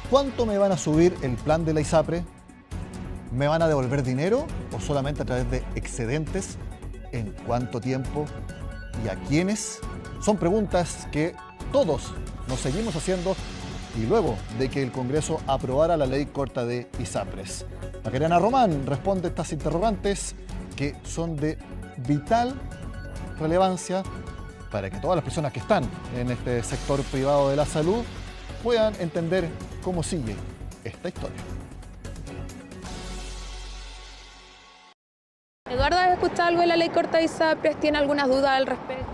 ¿Cuánto me van a subir el plan de la ISAPRE? ¿Me van a devolver dinero o solamente a través de excedentes? ¿En cuánto tiempo? ¿Y a quiénes? Son preguntas que todos nos seguimos haciendo y luego de que el Congreso aprobara la ley corta de ISAPRES. Macarena Román responde estas interrogantes que son de vital relevancia para que todas las personas que están en este sector privado de la salud puedan entender cómo sigue esta historia. Eduardo, ¿has escuchado algo de la ley corta de ISAPRES? ¿Tiene algunas dudas al respecto?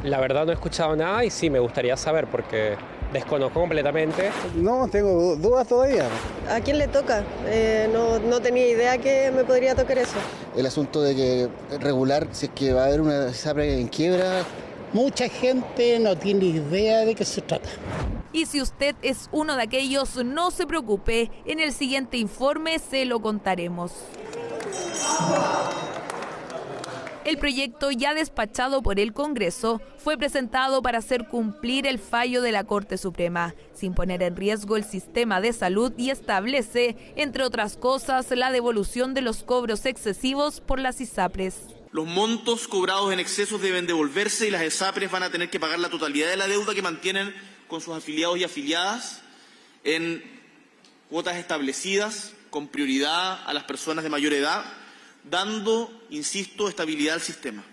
La verdad no he escuchado nada y sí me gustaría saber porque desconozco completamente. No, tengo dudas todavía. ¿A quién le toca? No tenía idea que me podría tocar eso. El asunto de que regular si es que va a haber una ISAPRE en quiebra. Mucha gente no tiene idea de qué se trata. Y si usted es uno de aquellos, no se preocupe, en el siguiente informe se lo contaremos. El proyecto, ya despachado por el Congreso, fue presentado para hacer cumplir el fallo de la Corte Suprema, sin poner en riesgo el sistema de salud, y establece, entre otras cosas, la devolución de los cobros excesivos por las ISAPRES. Los montos cobrados en excesos deben devolverse y las ISAPRES van a tener que pagar la totalidad de la deuda que mantienen con sus afiliados y afiliadas en cuotas establecidas con prioridad a las personas de mayor edad, dando, insisto, estabilidad al sistema.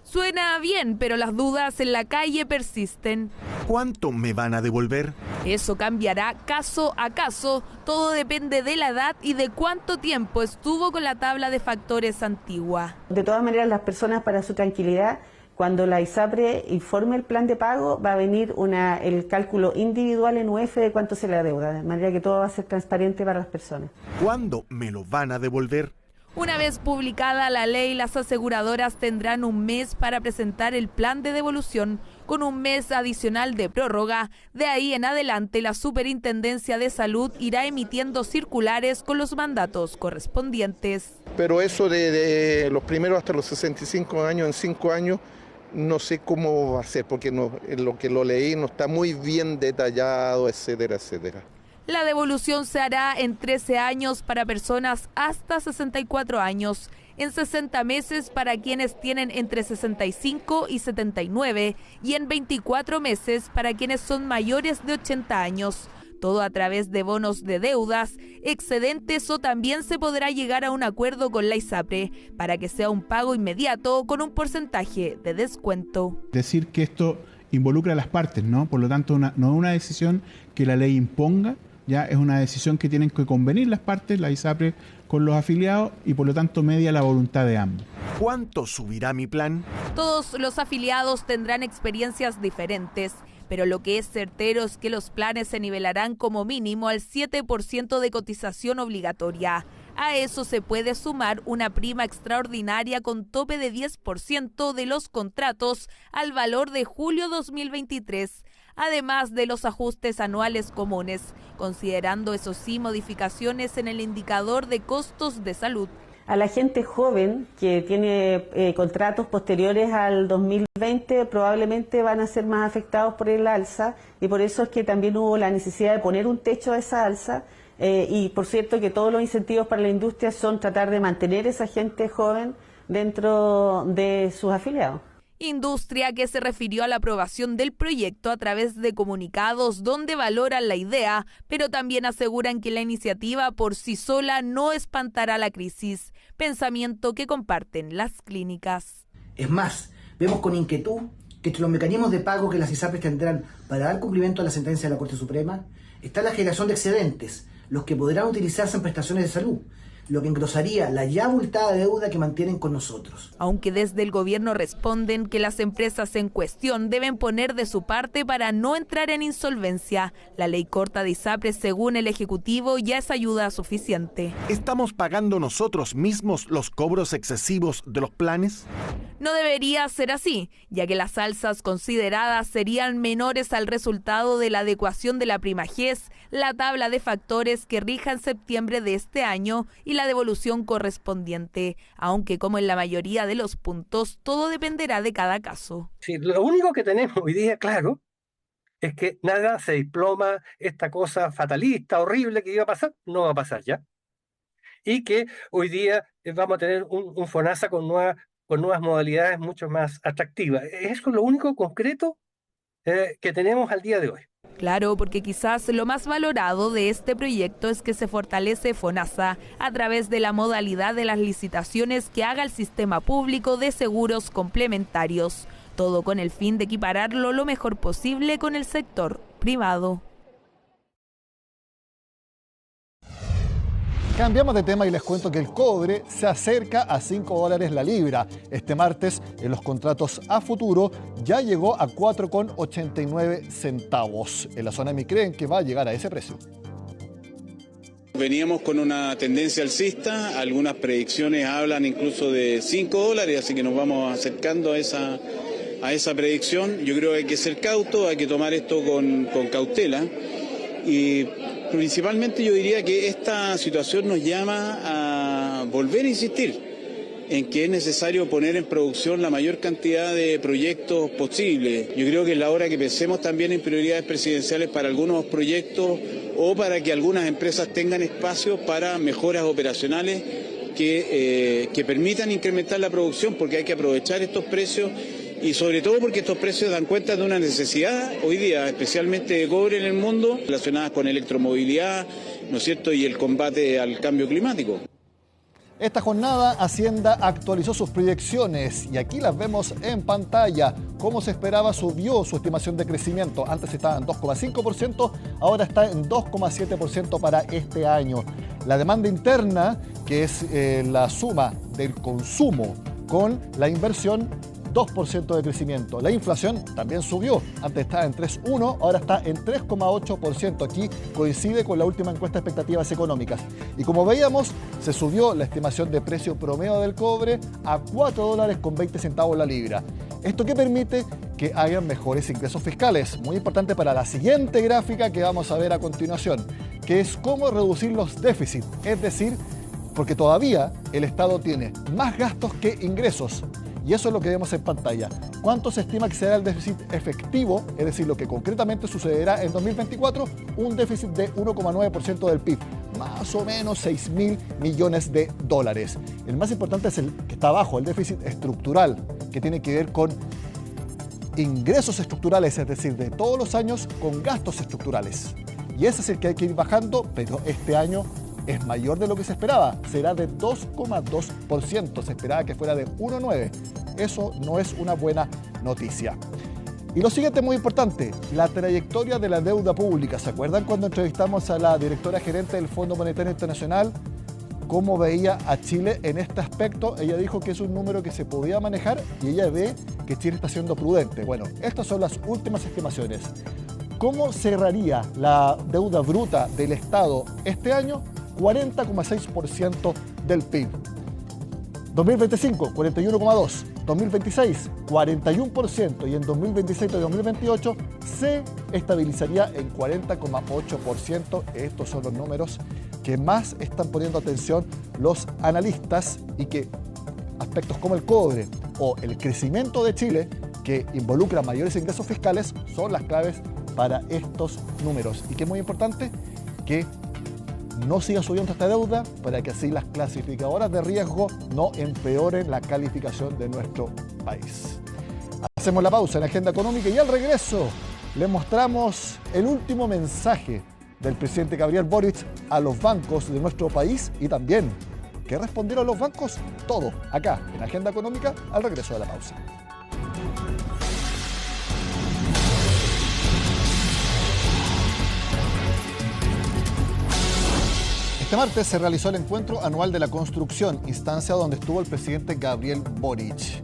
Suena bien, pero las dudas en la calle persisten. ¿Cuánto me van a devolver? Eso cambiará caso a caso. Todo depende de la edad y de cuánto tiempo estuvo con la tabla de factores antigua. De todas maneras, las personas, para su tranquilidad, cuando la ISAPRE informe el plan de pago, va a venir el cálculo individual en UF de cuánto se le adeuda, de manera que todo va a ser transparente para las personas. ¿Cuándo me lo van a devolver? Una vez publicada la ley, las aseguradoras tendrán un mes para presentar el plan de devolución, con un mes adicional de prórroga. De ahí en adelante, la Superintendencia de Salud irá emitiendo circulares con los mandatos correspondientes. Pero eso de los primeros hasta los 65 años, en 5 años, no sé cómo va a ser, porque en lo que lo leí no está muy bien detallado, etcétera, etcétera. La devolución se hará en 13 años para personas hasta 64 años, en 60 meses para quienes tienen entre 65 y 79 y en 24 meses para quienes son mayores de 80 años. Todo a través de bonos de deudas, excedentes, o también se podrá llegar a un acuerdo con la ISAPRE para que sea un pago inmediato con un porcentaje de descuento. Decir que esto involucra a las partes, ¿no? Por lo tanto, no es una decisión que la ley imponga, ya es una decisión que tienen que convenir las partes, la ISAPRE con los afiliados, y por lo tanto media la voluntad de ambos. ¿Cuánto subirá mi plan? Todos los afiliados tendrán experiencias diferentes, pero lo que es certero es que los planes se nivelarán como mínimo al 7% de cotización obligatoria. A eso se puede sumar una prima extraordinaria con tope de 10% de los contratos al valor de julio 2023. Además de los ajustes anuales comunes, considerando eso sí modificaciones en el indicador de costos de salud. A la gente joven que tiene contratos posteriores al 2020 probablemente van a ser más afectados por el alza, y por eso es que también hubo la necesidad de poner un techo a esa alza, y por cierto que todos los incentivos para la industria son tratar de mantener a esa gente joven dentro de sus afiliados. Industria que se refirió a la aprobación del proyecto a través de comunicados donde valoran la idea, pero también aseguran que la iniciativa por sí sola no espantará la crisis, pensamiento que comparten las clínicas. Es más, vemos con inquietud que entre los mecanismos de pago que las ISAPRES tendrán para dar cumplimiento a la sentencia de la Corte Suprema está la generación de excedentes, los que podrán utilizarse en prestaciones de salud, lo que engrosaría la ya abultada deuda que mantienen con nosotros. Aunque desde el gobierno responden que las empresas en cuestión deben poner de su parte para no entrar en insolvencia, la ley corta de ISAPRES, según el Ejecutivo, ya es ayuda suficiente. ¿Estamos pagando nosotros mismos los cobros excesivos de los planes? No debería ser así, ya que las alzas consideradas serían menores al resultado de la adecuación de la prima GES, la tabla de factores que rija en septiembre de este año y la devolución correspondiente, aunque como en la mayoría de los puntos, todo dependerá de cada caso. Sí, lo único que tenemos hoy día claro es que nada se desploma, esta cosa fatalista, horrible que iba a pasar, no va a pasar ya. Y que hoy día vamos a tener un FONASA con nuevas modalidades mucho más atractivas. Eso es lo único concreto que tenemos al día de hoy. Claro, porque quizás lo más valorado de este proyecto es que se fortalece FONASA a través de la modalidad de las licitaciones que haga el sistema público de seguros complementarios, todo con el fin de equipararlo lo mejor posible con el sector privado. Cambiamos de tema y les cuento que el cobre se acerca a $5 la libra. Este martes, en los contratos a futuro, ya llegó a 4,89 centavos. En la zona MI creen que va a llegar a ese precio. Veníamos con una tendencia alcista, algunas predicciones hablan incluso de $5, así que nos vamos acercando a esa predicción. Yo creo que hay que ser cauto, hay que tomar esto con cautela. Y principalmente yo diría que esta situación nos llama a volver a insistir en que es necesario poner en producción la mayor cantidad de proyectos posibles. Yo creo que es la hora que pensemos también en prioridades presidenciales para algunos proyectos o para que algunas empresas tengan espacio para mejoras operacionales que permitan incrementar la producción, porque hay que aprovechar estos precios. Y sobre todo porque estos precios dan cuenta de una necesidad hoy día, especialmente de cobre en el mundo, relacionadas con electromovilidad, ¿no es cierto?, y el combate al cambio climático. Esta jornada Hacienda actualizó sus proyecciones y aquí las vemos en pantalla. Como se esperaba, subió su estimación de crecimiento. Antes estaba en 2,5%, ahora está en 2,7% para este año. La demanda interna, que es la suma del consumo con la inversión, 2% de crecimiento. La inflación también subió. Antes estaba en 3,1%, ahora está en 3,8%. Aquí coincide con la última encuesta de expectativas económicas. Y como veíamos, se subió la estimación de precio promedio del cobre a $4,20 la libra. ¿Esto qué permite? Que hayan mejores ingresos fiscales. Muy importante para la siguiente gráfica que vamos a ver a continuación, que es cómo reducir los déficits. Es decir, porque todavía el Estado tiene más gastos que ingresos. Y eso es lo que vemos en pantalla. ¿Cuánto se estima que será el déficit efectivo? Es decir, lo que concretamente sucederá en 2024, un déficit de 1,9% del PIB, más o menos $6.000 millones. El más importante es el que está abajo, el déficit estructural, que tiene que ver con ingresos estructurales, es decir, de todos los años con gastos estructurales. Y ese es el que hay que ir bajando, pero este año es mayor de lo que se esperaba, será de 2,2%, se esperaba que fuera de 1,9%. Eso no es una buena noticia. Y lo siguiente muy importante, la trayectoria de la deuda pública. ¿Se acuerdan cuando entrevistamos a la directora gerente del Fondo Monetario Internacional? ¿Cómo veía a Chile en este aspecto? Ella dijo que es un número que se podía manejar y ella ve que Chile está siendo prudente. Bueno, estas son las últimas estimaciones. ¿Cómo cerraría la deuda bruta del Estado este año? 40,6% del PIB. 2025, 41,2%. 2026, 41%. Y en 2027 y 2028 se estabilizaría en 40,8%. Estos son los números que más están poniendo atención los analistas y que aspectos como el cobre o el crecimiento de Chile, que involucra mayores ingresos fiscales, son las claves para estos números. Y que es muy importante que no siga subiendo esta deuda para que así las clasificadoras de riesgo no empeoren la calificación de nuestro país. Hacemos la pausa en la agenda económica y al regreso les mostramos el último mensaje del presidente Gabriel Boric a los bancos de nuestro país y también qué respondieron los bancos. Todo acá en la agenda económica al regreso de la pausa. Este martes se realizó el encuentro anual de la construcción, instancia donde estuvo el presidente Gabriel Boric.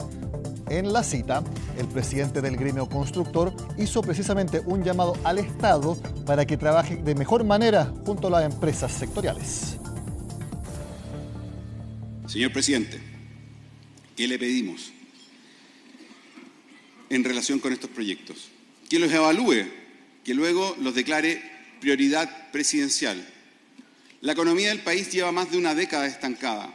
En la cita, el presidente del gremio constructor hizo precisamente un llamado al Estado para que trabaje de mejor manera junto a las empresas sectoriales. Señor presidente, ¿qué le pedimos en relación con estos proyectos? Que los evalúe, que luego los declare prioridad presidencial. La economía del país lleva más de una década estancada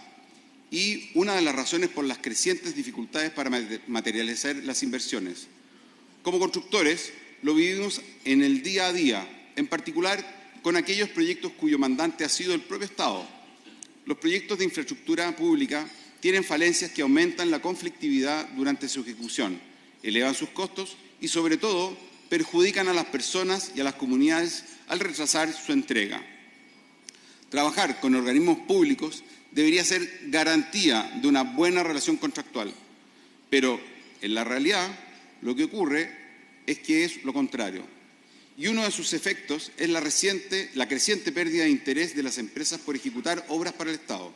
y una de las razones por las crecientes dificultades para materializar las inversiones. Como constructores, lo vivimos en el día a día, en particular con aquellos proyectos cuyo mandante ha sido el propio Estado. Los proyectos de infraestructura pública tienen falencias que aumentan la conflictividad durante su ejecución, elevan sus costos y, sobre todo, perjudican a las personas y a las comunidades al retrasar su entrega. Trabajar con organismos públicos debería ser garantía de una buena relación contractual, pero en la realidad lo que ocurre es que es lo contrario. Y uno de sus efectos es la creciente pérdida de interés de las empresas por ejecutar obras para el Estado.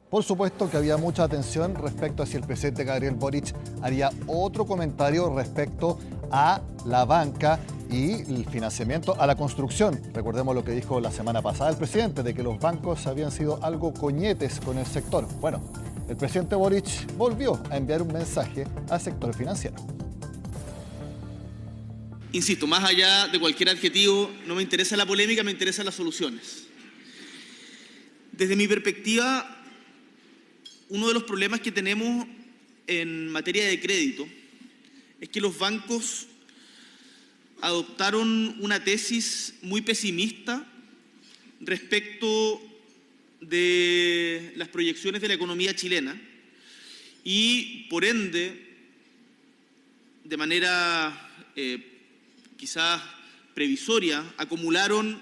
Por supuesto que había mucha atención respecto a si el presidente Gabriel Boric haría otro comentario respecto a la banca y el financiamiento a la construcción. Recordemos lo que dijo la semana pasada el presidente, de que los bancos habían sido algo coñetes con el sector. Bueno, el presidente Boric volvió a enviar un mensaje al sector financiero. Insisto, más allá de cualquier adjetivo, no me interesa la polémica, me interesan las soluciones. Desde mi perspectiva, uno de los problemas que tenemos en materia de crédito es que los bancos adoptaron una tesis muy pesimista respecto de las proyecciones de la economía chilena y, por ende, de manera quizás previsoria, acumularon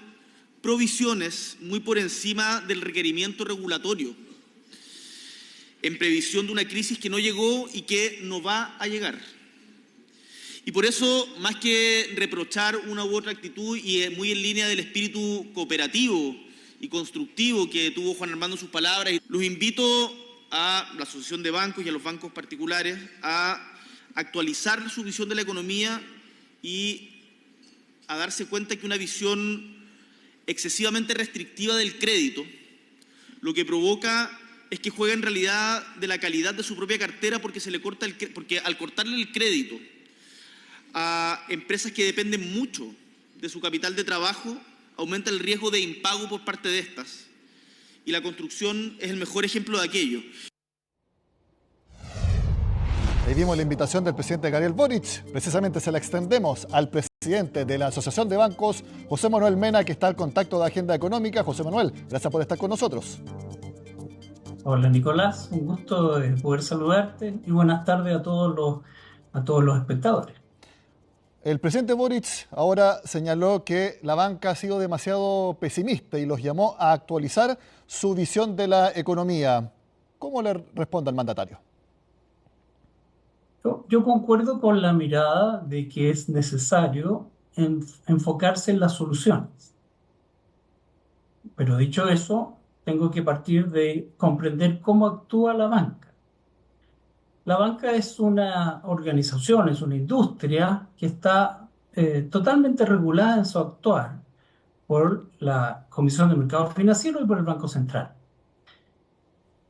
provisiones muy por encima del requerimiento regulatorio, en previsión de una crisis que no llegó y que no va a llegar. Y por eso, más que reprochar una u otra actitud, y muy en línea del espíritu cooperativo y constructivo que tuvo Juan Armando en sus palabras, los invito a la Asociación de Bancos y a los bancos particulares a actualizar su visión de la economía y a darse cuenta que una visión excesivamente restrictiva del crédito lo que provoca es que juega en realidad de la calidad de su propia cartera porque al cortarle el crédito a empresas que dependen mucho de su capital de trabajo, aumenta el riesgo de impago por parte de estas. Y la construcción es el mejor ejemplo de aquello. Ahí vimos la invitación del presidente Gabriel Boric. Precisamente se la extendemos al presidente de la Asociación de Bancos, José Manuel Mena, que está al contacto de Agenda Económica. José Manuel, gracias por estar con nosotros. Hola Nicolás, un gusto poder saludarte y buenas tardes a todos los espectadores. El presidente Boric ahora señaló que la banca ha sido demasiado pesimista y los llamó a actualizar su visión de la economía. ¿Cómo le responde al mandatario? Yo concuerdo con la mirada de que es necesario enfocarse en las soluciones. Pero dicho eso, tengo que partir de comprender cómo actúa la banca. La banca es una organización, es una industria que está totalmente regulada en su actuar por la Comisión de Mercados Financieros y por el Banco Central.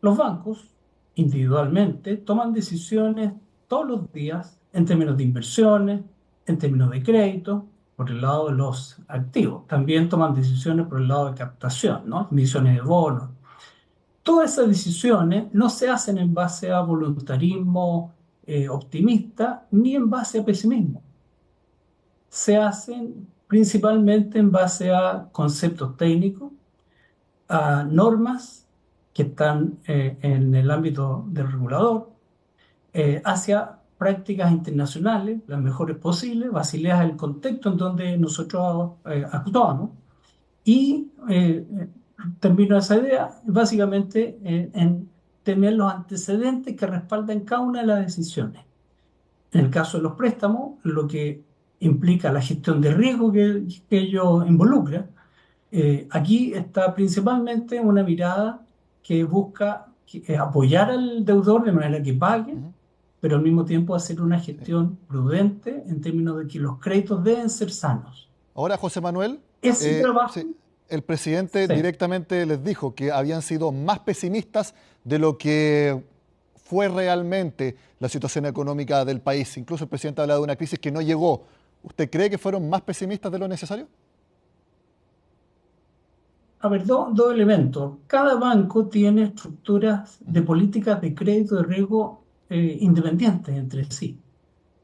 Los bancos, individualmente, toman decisiones todos los días en términos de inversiones, en términos de crédito, por el lado de los activos. También toman decisiones por el lado de captación, ¿no? Emisiones de bonos. Todas esas decisiones no se hacen en base a voluntarismo optimista ni en base a pesimismo. Se hacen principalmente en base a conceptos técnicos, a normas que están en el ámbito del regulador, hacia prácticas internacionales, las mejores posibles, basileas el contexto en donde nosotros actuamos. Y termino esa idea básicamente en tener los antecedentes que respaldan cada una de las decisiones. En el caso de los préstamos, lo que implica la gestión de riesgo que ello involucra, aquí está principalmente una mirada que busca apoyar al deudor de manera que pague, pero al mismo tiempo hacer una gestión prudente en términos de que los créditos deben ser sanos. Ahora, José Manuel, ese trabajo... Sí. El presidente directamente les dijo que habían sido más pesimistas de lo que fue realmente la situación económica del país. Incluso el presidente habla de una crisis que no llegó. ¿Usted cree que fueron más pesimistas de lo necesario? A ver, dos elementos. Cada banco tiene estructuras de políticas de crédito de riesgo independientes entre sí.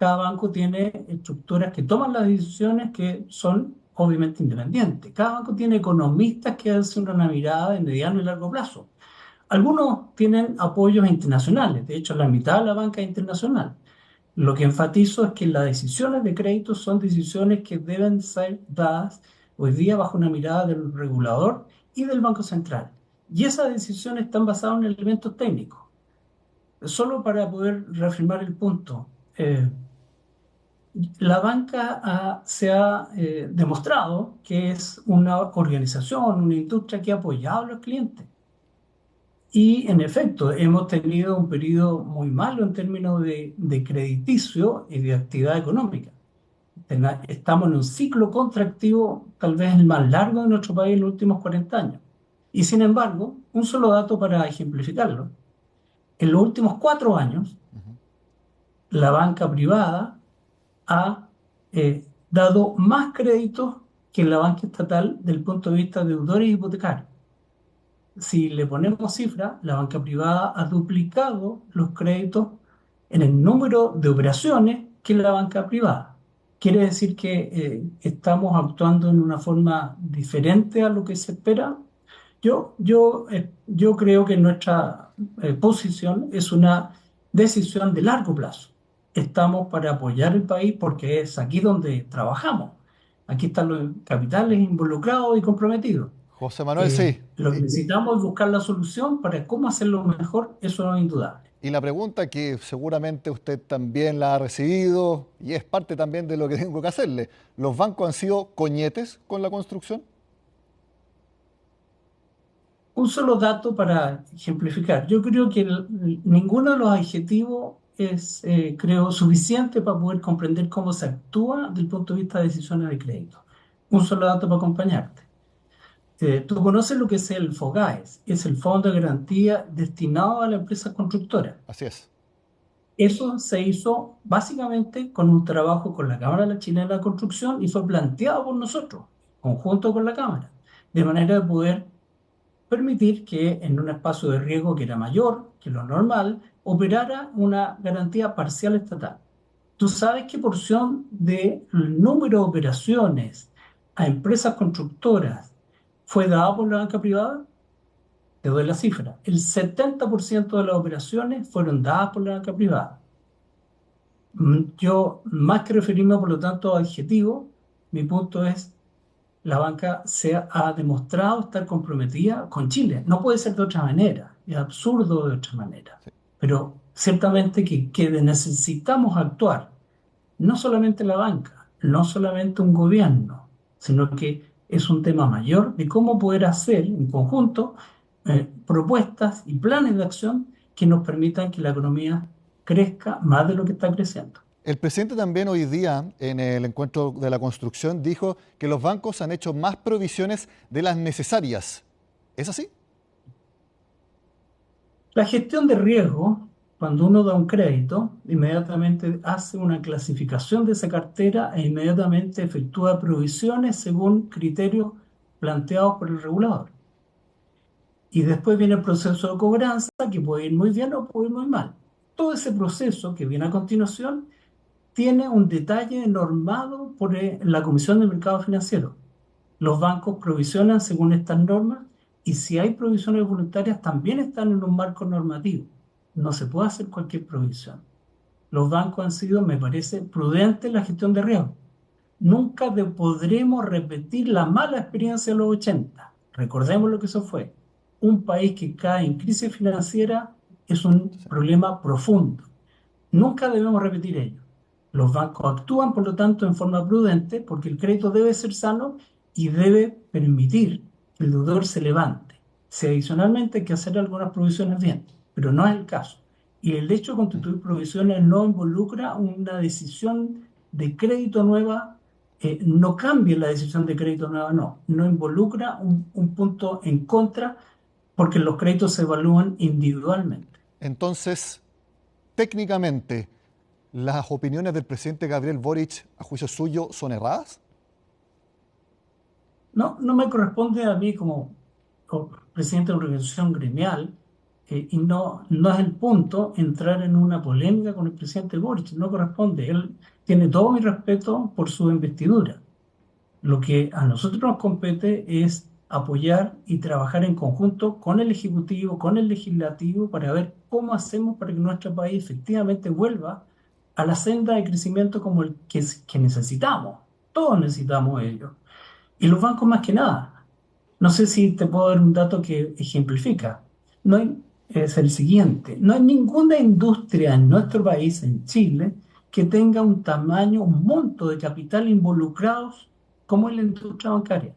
cada banco tiene estructuras que toman las decisiones que son obviamente independientes. Cada banco tiene economistas que hacen una mirada de mediano y largo plazo. Algunos tienen apoyos internacionales, de hecho la mitad de la banca es internacional. Lo que enfatizo es que las decisiones de crédito son decisiones que deben ser dadas hoy día bajo una mirada del regulador y del Banco Central. Y esas decisiones están basadas en elementos técnicos. Solo para poder reafirmar el punto, la banca se ha demostrado que es una organización, una industria que ha apoyado a los clientes. Y en efecto, hemos tenido un periodo muy malo en términos de crediticio y de actividad económica. Estamos en un ciclo contractivo tal vez el más largo de nuestro país en los últimos 40 años. Y sin embargo, un solo dato para ejemplificarlo. En los últimos 4 años, la banca privada ha dado más créditos que la banca estatal desde el punto de vista de deudores hipotecarios. Si le ponemos cifra, la banca privada ha duplicado los créditos en el número de operaciones que la banca privada. Quiere decir que estamos actuando en una forma diferente a lo que se espera. Yo creo que nuestra posición es una decisión de largo plazo. Estamos para apoyar el país porque es aquí donde trabajamos. Aquí están los capitales involucrados y comprometidos. José Manuel, sí. Lo que necesitamos es buscar la solución para cómo hacerlo mejor, eso no es indudable. Y la pregunta que seguramente usted también la ha recibido y es parte también de lo que tengo que hacerle. ¿Los bancos han sido coñetes con la construcción? Un solo dato para ejemplificar. Yo creo que ninguno de los adjetivos es, creo, suficiente para poder comprender cómo se actúa desde el punto de vista de decisiones de crédito. Un solo dato para acompañarte. Tú conoces lo que es el FOGAES, es el Fondo de Garantía destinado a la empresa constructora. Así es. Eso se hizo básicamente con un trabajo con la Cámara de la Chilena de la Construcción y fue planteado por nosotros, conjunto con la Cámara, de manera de poder permitir que en un espacio de riesgo que era mayor que lo normal, operara una garantía parcial estatal. ¿Tú sabes qué porción del número de operaciones a empresas constructoras fue dada por la banca privada? Te doy la cifra. El 70% de las operaciones fueron dadas por la banca privada. Yo, más que referirme, por lo tanto, a adjetivos, mi punto es la banca ha demostrado estar comprometida con Chile. No puede ser de otra manera. Es absurdo de otra manera. Sí. Pero ciertamente que necesitamos actuar. No solamente la banca, no solamente un gobierno, sino que es un tema mayor de cómo poder hacer en conjunto propuestas y planes de acción que nos permitan que la economía crezca más de lo que está creciendo. El presidente también hoy día, en el encuentro de la construcción, dijo que los bancos han hecho más provisiones de las necesarias. ¿Es así? La gestión de riesgo, cuando uno da un crédito, inmediatamente hace una clasificación de esa cartera e inmediatamente efectúa provisiones según criterios planteados por el regulador. Y después viene el proceso de cobranza, que puede ir muy bien o puede ir muy mal. Todo ese proceso que viene a continuación tiene un detalle normado por la Comisión de Mercado Financiero. Los bancos provisionan según estas normas y si hay provisiones voluntarias también están en un marco normativo. No se puede hacer cualquier provisión. Los bancos han sido, me parece, prudentes en la gestión de riesgo. Nunca podremos repetir la mala experiencia de los 80. Recordemos lo que eso fue. Un país que cae en crisis financiera es un problema profundo. Nunca debemos repetir ello. Los bancos actúan, por lo tanto, en forma prudente porque el crédito debe ser sano y debe permitir que el deudor se levante. Si adicionalmente hay que hacer algunas provisiones bien, pero no es el caso. Y el hecho de constituir provisiones no involucra una decisión de crédito nueva, no cambia la decisión de crédito nueva, no involucra un punto en contra porque los créditos se evalúan individualmente. Entonces, técnicamente, ¿las opiniones del presidente Gabriel Boric, a juicio suyo, son erradas? No me corresponde a mí como presidente de una organización gremial y no es el punto entrar en una polémica con el presidente Boric, no corresponde. Él tiene todo mi respeto por su investidura. Lo que a nosotros nos compete es apoyar y trabajar en conjunto con el Ejecutivo, con el Legislativo, para ver cómo hacemos para que nuestro país efectivamente vuelva a la senda de crecimiento como el que necesitamos. Todos necesitamos ello. Y los bancos más que nada. No sé si te puedo dar un dato que ejemplifica. Es el siguiente. No hay ninguna industria en nuestro país, en Chile, que tenga un tamaño, un monto de capital involucrados como es la industria bancaria.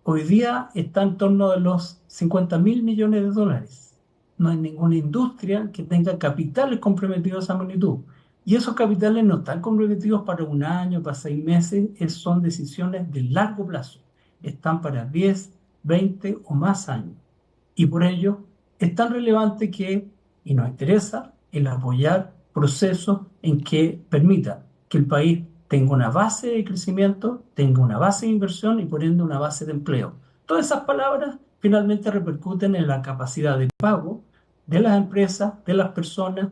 Hoy día está en torno a los 50.000 millones de dólares. No hay ninguna industria que tenga capitales comprometidos a esa magnitud. Y esos capitales no están comprometidos para un año, para 6 meses, son decisiones de largo plazo. Están para 10, 20 o más años. Y por ello es tan relevante y nos interesa, el apoyar procesos en que permita que el país tenga una base de crecimiento, tenga una base de inversión y por ende una base de empleo. Todas esas palabras finalmente repercuten en la capacidad de pago de las empresas, de las personas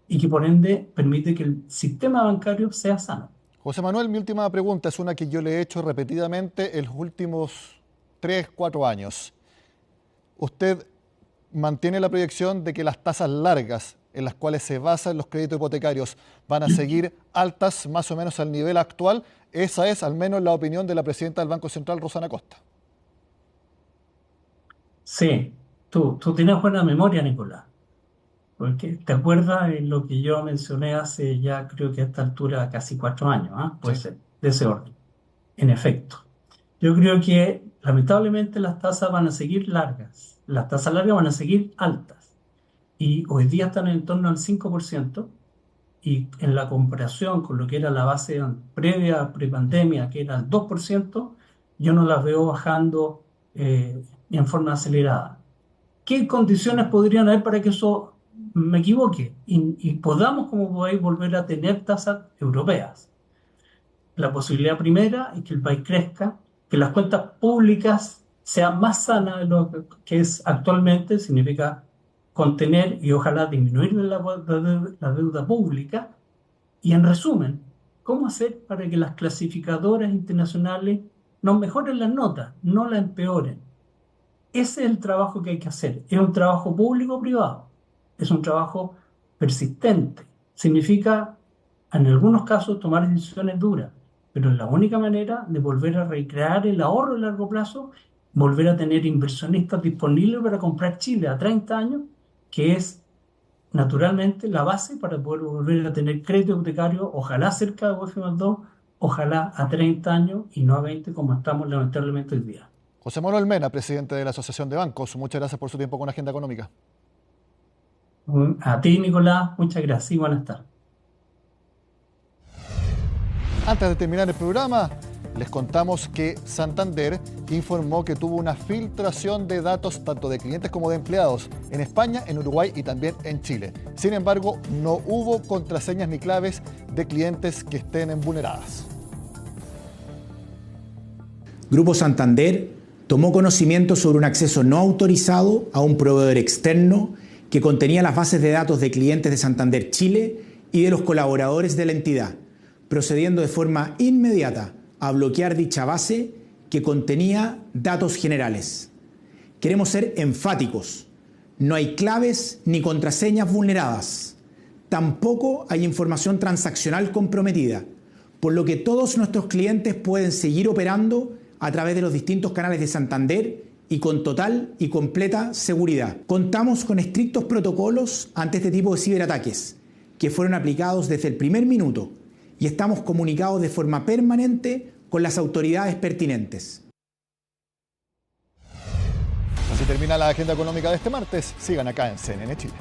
y que por ende permite que el sistema bancario sea sano. José Manuel, mi última pregunta es una que yo le he hecho repetidamente en los últimos 3, 4 años. ¿Usted mantiene la proyección de que las tasas largas en las cuales se basan los créditos hipotecarios van a seguir altas más o menos al nivel actual? Esa es al menos la opinión de la presidenta del Banco Central, Rosana Costa. Sí, tú tienes buena memoria, Nicolás, porque te acuerdas de lo que yo mencioné hace ya creo que a esta altura casi 4 años, puede ser, de ese orden. En efecto, yo creo que lamentablemente las tasas van a seguir largas, las tasas largas van a seguir altas. Y hoy día están en torno al 5%, y en la comparación con lo que era la base prepandemia, que era el 2%, yo no las veo bajando en forma acelerada. ¿Qué condiciones podrían haber para que eso me equivoque y podamos, como país, volver a tener tasas europeas? La posibilidad primera es que el país crezca, que las cuentas públicas sean más sanas de lo que es actualmente, significa contener y ojalá disminuir la deuda pública. Y en resumen, ¿cómo hacer para que las clasificadoras internacionales nos mejoren las notas, no las empeoren? Ese es el trabajo que hay que hacer. Es un trabajo público-privado, es un trabajo persistente. Significa, en algunos casos, tomar decisiones duras, pero es la única manera de volver a recrear el ahorro a largo plazo, volver a tener inversionistas disponibles para comprar Chile a 30 años, que es naturalmente la base para poder volver a tener crédito hipotecario, ojalá cerca de UF+2, ojalá a 30 años y no a 20 como estamos lamentablemente hoy día. José Manuel Mena, presidente de la Asociación de Bancos, muchas gracias por su tiempo con Agenda Económica. A ti, Nicolás, muchas gracias y buenas tardes. Antes de terminar el programa, les contamos que Santander informó que tuvo una filtración de datos tanto de clientes como de empleados en España, en Uruguay y también en Chile. Sin embargo, no hubo contraseñas ni claves de clientes que estén vulneradas. Grupo Santander tomó conocimiento sobre un acceso no autorizado a un proveedor externo que contenía las bases de datos de clientes de Santander Chile y de los colaboradores de la entidad, procediendo de forma inmediata a bloquear dicha base que contenía datos generales. Queremos ser enfáticos. No hay claves ni contraseñas vulneradas. Tampoco hay información transaccional comprometida, por lo que todos nuestros clientes pueden seguir operando a través de los distintos canales de Santander y con total y completa seguridad. Contamos con estrictos protocolos ante este tipo de ciberataques, que fueron aplicados desde el primer minuto y estamos comunicados de forma permanente con las autoridades pertinentes. Así termina la agenda económica de este martes. Sigan acá en CNN Chile.